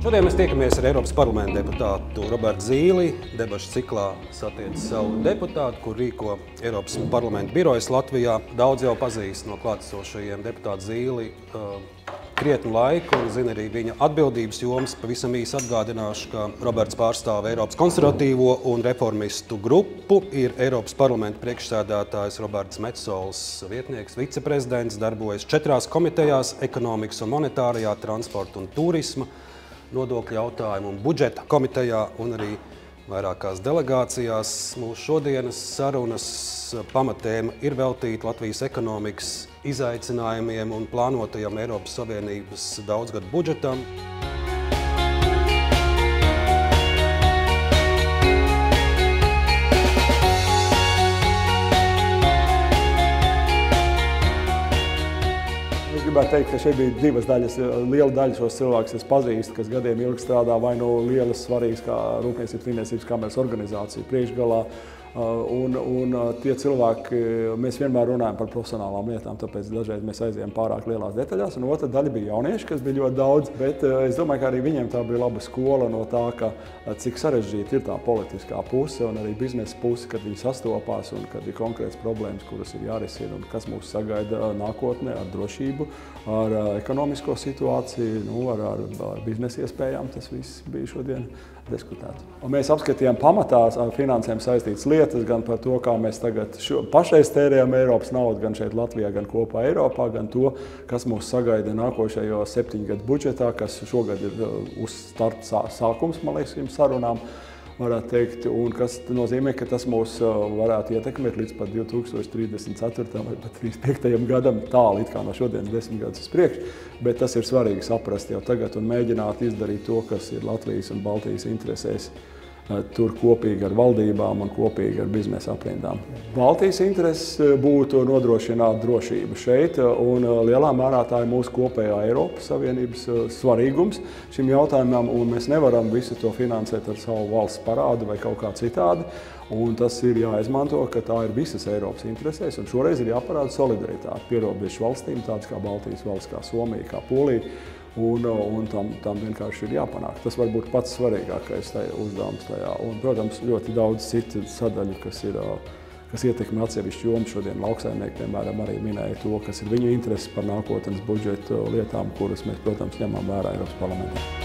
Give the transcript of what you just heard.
Šodien mēs tiekamies ar Eiropas parlamenta deputātu Robertu Zīli. Debašu ciklā satiec savu deputātu, kur rīko Eiropas parlamenta birojas Latvijā. Daudz jau pazīst no klātesošajiem deputātu Zīli krietnu laiku un zina arī viņa atbildības jomas. Pavisam īsi atgādināšu, ka Roberts pārstāv Eiropas konservatīvo un reformistu grupu, ir Eiropas parlamenta priekšsēdētājs Roberts Metsols vietnieks, viceprezidents, darbojas 4 komitejās – ekonomikas un monetārajā, transporta un turisma, nodokļu jautājumu un budžeta komitejā un arī vairākās delegācijās. Mūsu šodienas sarunas pamatēma ir veltīta Latvijas ekonomikas izaicinājumiem un plānotajam Eiropas Savienības daudzgadu budžetam. Es gribētu teikt, ka šeit bija 2 daļas. Liela daļa šos cilvēkus es pazīstu, kas gadiem ilgi strādā vai no lielas svarīgas kā Rūpniecības tirdzniecības kameras organizācija priekšgalā. Un tie cilvēki, mēs vienmēr runājam par profesionālām lietām, tāpēc dažreiz mēs aizējām pārāk lielās detaļās. Un otra daļa bija jaunieši, kas bija ļoti daudz, bet es domāju, ka arī viņiem tā bija laba skola no tā, ka cik sarežģīta ir tā politiskā puse un arī biznesa puse, kad viņi sastopās un kad ir konkrētas problēmas, kuras ir jārisina un kas mūs sagaida nākotnē ar drošību, ar ekonomisko situāciju, ar biznesa iespējām. Tas viss bija šodien diskutēt. Un mēs apskatījām pamatā ar finansēm saistītas lietas, gan par to, kā mēs tagad pašreiz tērējam Eiropas naudu, gan šeit Latvijā, gan kopā Eiropā, gan to, kas mūs sagaida nākošajo 7 gadu budžetā, kas šogad ir uz starta sākums, man liekas, sarunām, varētu teikt, un kas nozīmē, ka tas mūs varētu ietekmēt līdz pat 2034. vai pat 35. gadam, tālu it kā no šodienas 10 gadus uz priekšu, bet tas ir svarīgi saprast jau tagad un mēģināt izdarīt to, kas ir Latvijas un Baltijas interesēs, tur kopīgi ar valdībām un kopīgi ar biznesa aprindām. Baltijas intereses būtu nodrošināt drošību šeit, un lielā mērā tā ir mūsu kopējā Eiropas Savienības svarīgums šim jautājumam, un mēs nevaram visu to finansēt ar savu valsts parādu vai kaut kā citādi. Un tas ir jāizmanto, ka tā ir visas Eiropas interesēs, un šoreiz ir jāparāda solidaritāte pierobežu valstīm, tādas kā Baltijas valsts, kā Somija, kā Polija. Un tam vienkārši ir jāpanāk. Tas var būt pats svarīgākais uzdevums tajā. Un, protams, ļoti daudz citu sadaļu, kas ietekmē atsevišķu jomu. Šodien lauksaimnieki, piemēram, arī minēja to, kas ir viņu intereses par nākotnes budžetu lietām, kuras mēs, protams, ņemam vērā Eiropas parlamentā.